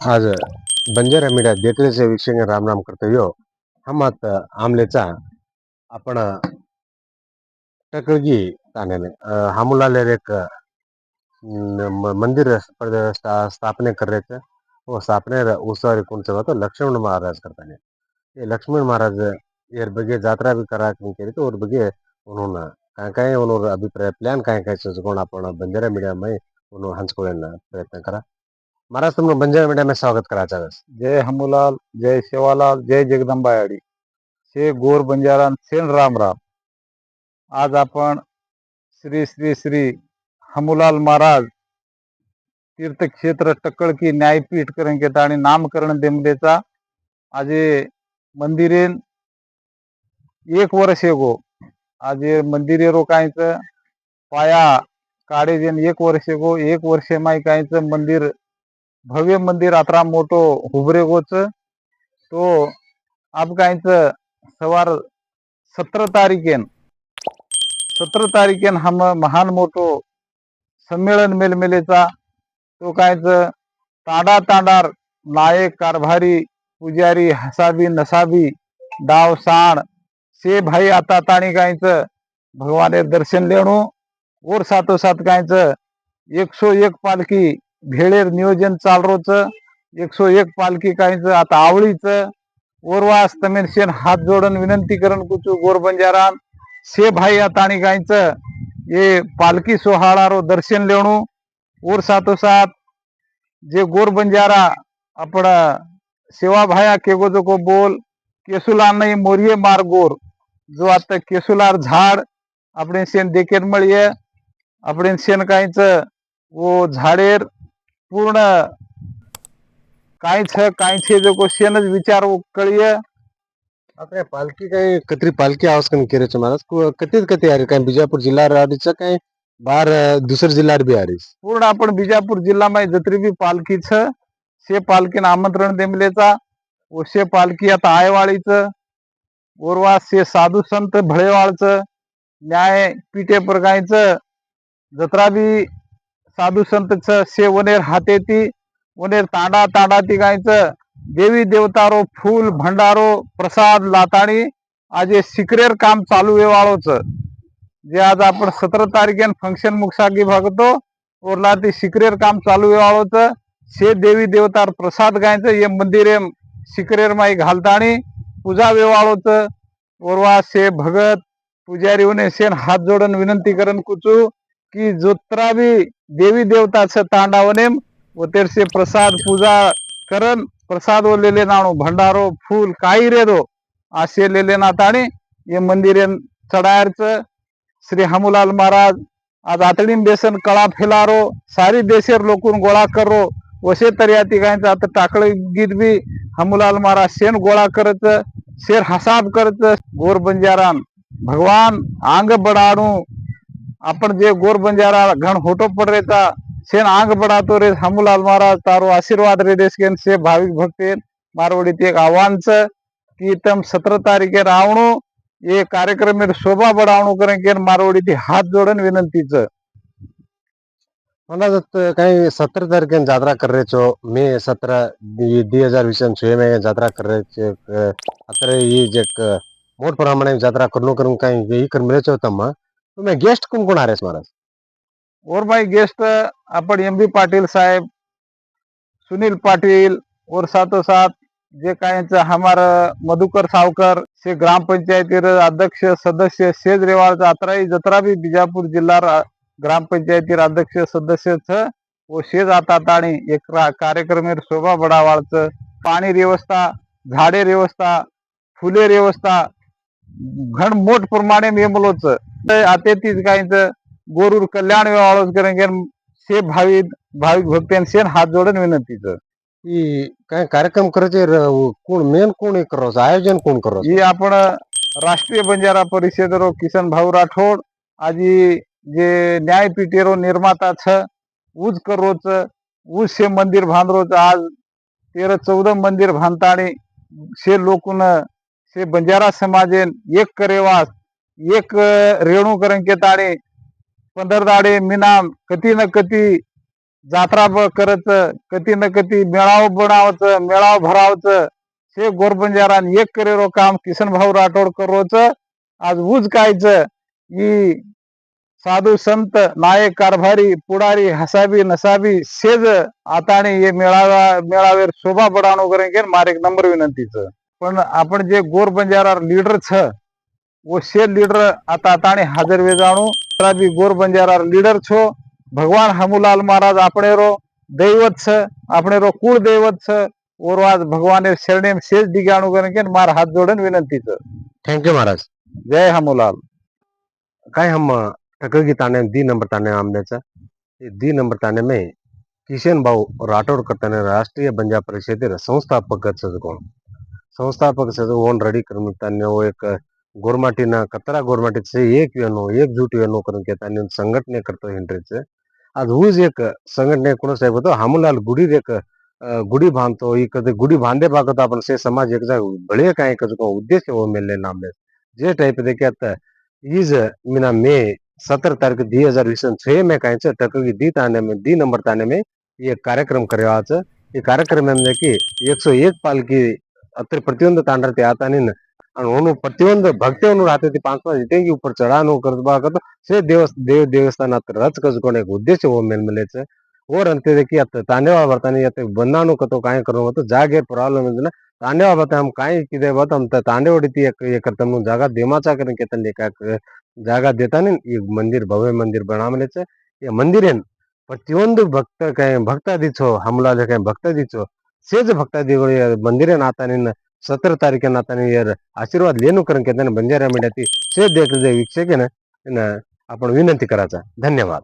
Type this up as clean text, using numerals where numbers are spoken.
आज बंजारा मीडिया देखलेचे वीक्षक राम राम कर्तव्य हमत आमलेचा आपण टकळगी तानेने हमूलाले एक मंदिर स्थापने कर रहे थे वो स्थापने उसर कौन से तो लक्ष्मण महाराज करता है ये लक्ष्मण महाराज यार बगे यात्रा भी करा नहीं करी तो और बगे उन्होंने काय काय उन्होंने अभिप्राय प्लान काय काय चीज आपण बंजारा मीडिया में उन्होंने हंचकोळ्यांना प्रयत्न करा महाराज तुमने बंजारा मीडिया में स्वागत करायचं आहे. जय हमूलाल, जय सेवालाल, जय जगदंबायाडी, शे गोर बंजारान सेन राम राम. आज आपण श्री श्री श्री हमूलाल महाराज तीर्थक्षेत्र टक्कळकी न्यायपीठ करेंगे आणि नामकरण देमलेचा आज मंदिरेन 1 वर्ष गो आज मंदिरे रोकायचं पाया काढे जेन 1 वर्ष गो 1 वर्ष माई कायचं मंदिर भव्य मंदिर आता मोठो हुबरे गोच तो आप कायचं सवार 17 तारीखेन हम महान मोठो संमेलन मेलमेलेचा तो कायचं तांडा तांडार नायक कारभारी पुजारी हसाबी नसाबी डाव साण से भाई आता ताणी कायचं भगवाने दर्शन लेणू और साथो साथ कायचं 101 पालखी भेळेर नियोजन चालरोच 101 पालखी कायचं आता आवळीचं ओरवास तमेन शेन हात जोडन विनंती करण कुचू गोर बंजारान से भाई आता कायचं ये पालखी सोहाळारो दर्शन लेणू और साथो साथ जे गोर बंजारा आपण सेवा भाया केगो को बोल केसुलार नहीं मोरिये मार गोर जो आता केसुलार झाड આપણે शेन देखेर મળીએ આપણે शेन कायचं वो झाडेर पूर्ण काय छे जो को शेनच विचार कळीय आता पालखी काय कतरी पालखी आवाज कन केरे महाराज कतीत कती आ रही काय बिजापूर जिल्हा राडीचं काय बार दुसर जिल्हा बी आ रही पूर्ण आपण बिजापूर जिल्हा मध्ये जत्री बी पालखी छ से पालखीन आमंत्रण देमलेचा व से पालखी आता आयवाळीचं ओरवा से साधू संत भळेवाळचं न्याय पीठे प्रगायचं जत्रा बी साधू संत से वनेर हातेती वनेर तांडा तांडा ती गायचं देवी देवतारो फूल भंडारो प्रसाद लाताणी आज सिकरेर काम चालू वेवाळोच जे आज आपण 17 तारखेन फंक्शन मुक्सागी भागतो ओरला ती सिकरेर काम चालू वेवाळोच से देवी देवतार प्रसाद गायचं ये मंदिरे सिकरेर माई घालताणी पूजा वेवाळोच ओरवा से भगत पुजारी उन्हें सेन हात जोडन विनंती करन कुचू की जोत्रा भी देवी देवता से तांडावने वो तेर से प्रसाद पूजा करन प्रसाद वो ले लेना भंडारो फूल काही रे दो आसे ले लेना ताणी ये मंदिरे चढायरच श्री हमूलाल महाराज आज आतडीन बेसन कळा फेलारो सारी देशेर लोकून गोळा करो वसे तर्याती गायचं आता टाकळ गीत बी हमूलाल महाराज शेन गोळा करत शेर हसाब करत गोर बंजारान भगवान आंग बढ़ाणू आपण जे गोर बंजारा घण होटो पड रेता सेन आंग बढ़ातो रे हमूलाल महाराज तारो आशीर्वाद रे देश के से भाविक भक्तेन मारवाडी एक आव्हान छ की तम 17 तारीखे रावणू ये कार्यक्रम में शोभा बढ़ावणू करें के मारवाडी थी हाथ जोड़न विनंती छ मला काही 17 तारखेन यात्रा कर रहे छो मे 17 2020 छे में यात्रा कर रहे छे अतरे ये जे मोठ प्रमाणे यात्रा करणं करून काही ही कर मिळे छो तम तुम्ही गेस्ट कोण कोण आ रहे महाराज और भाई गेस्ट अपन एम बी पाटिल साहेब सुनील पाटिल और साथो साथ जे कायचं हमारा मधुकर सावकर से ग्राम पंचायती अध्यक्ष सदस्य सेज रेवाड़ अतराई जतरा भी बीजापुर जिल्हा ग्राम पंचायती अध्यक्ष सदस्य छ वो शेज आता ताणी एक कार्यक्रम शोभा बढ़ावाच पाणी व्यवस्था झाडे व्यवस्था फुले व्यवस्था घण मोठ प्रमाणे मेमलोच आते तीच कायचं गोरूर कल्याण व्यवहार करेंगे से भाविक भक्तांनी सेन हात जोडून विनंतीच ही काय कार्यक्रम करायचे कोण मेन कोण करो आयोजन कोण करो ही आपण राष्ट्रीय बंजारा परिषद रो किशन भाऊ राठोड आजी जे न्यायपीठेरो निर्माता छ उज करोच उज से मंदिर भांदरोच आज 13-14 मंदिर भांताणी से लोकून से बंजारा समाजेन एक करेवास एक रेणू करें के ताणे 15 दाडे मीना कती न कती जात्रा करत कधी न कधी मेळावं बनावचं मेळाव भरावचं हे गोरबंजारान एक करेरो काम किसन भाऊ राठोड करोच आज ऊज कायचं ही साधू संत नायक कारभारी पुढारी हसाबी नसाबी सेज आताने ये मेळावेर शोभा बढाणो करेंगे मारे एक नंबर विनंतीचं पण आपण जे गोर बंजारा लीडर छ वो से लीडर आता आताने हाजर वे जाणू भी गोर बंजारा लीडर छो भगवान हमूलाल महाराज अपने रो दैवत छ अपने रो कुल दैवत छ और आज भगवान शरणे शेष दिगाणु करेंगे मार हाथ जोड़न विनंतीचं थँक्यू महाराज. जय हमूलाल. काय हम टकगी ताने दी नंबर ताने आमनेचा दी नंबर ताने में किशन भाऊ राठोड करताना राष्ट्रीय बंजा परिषदेर संस्थापक कोण संस्थापक ओन रेडी करून त्यांनी एक गोरमाटीना कतरा गोरमाटीचे एक वेनो एकजूट वेनो करून घेताना संघटने करतो हिंड्रीच आज हूज एक संघटने कोण साहेब होतो हमलाल गुडी एक गुडी बांधतो ही कधी गुडी बांधे बागत आपण से समाज एक बळे काय कसं उद्देश हो मेले नामले जे टाइप देखे आता इज मिना मे 17 तारीख 2026 में कहीं टकगी दी ताने में दी नंबर ताने में ये कार्यक्रम करे आज ये कार्यक्रम में कि 101 पालकी अत्र प्रतियೊಂದು तांडरते आता नहीं ಅವನು ಪ್ರತಿಯೊಂದು ಭಕ್ತಿಯನ್ನು ರಾತ್ರಿ 5 ಇಟೆಂಗಿ ऊपर चढ़ानो कर बागत से देवस्थान हत्र रच कजकोने एक उद्देश्य वो मेलमेलेच और अंते देखी आता तांडेवा बर्ताने याते बन्नानो कतो काय करो तो जागे प्रॉब्लम है तांडेवा बता हम काय किदे बत हम तांडे ओडीती एक करतम जागा देमाचा करें केतन लेका जागा देता नहीं ये मंदिर भव्य मंदिर बनामलेच ये मंदिर है ಪ್ರತಿಯೊಂದು ಭಕ್ತಾದಿಚೋ ಹಮ್ಲಾಲೆ ಕೈ ಭಕ್ತಾದಿಚೋ ಸೇಜ ಭಕ್ತಾದಿಗಳು ಮಂದಿರ ನಾತಾನಿನ 17 तारीख नातानी यार आशीर्वाद लेणू करून के बंजारा मीडियाती से देखले वीक्षक आपण विनंती करायचा. धन्यवाद.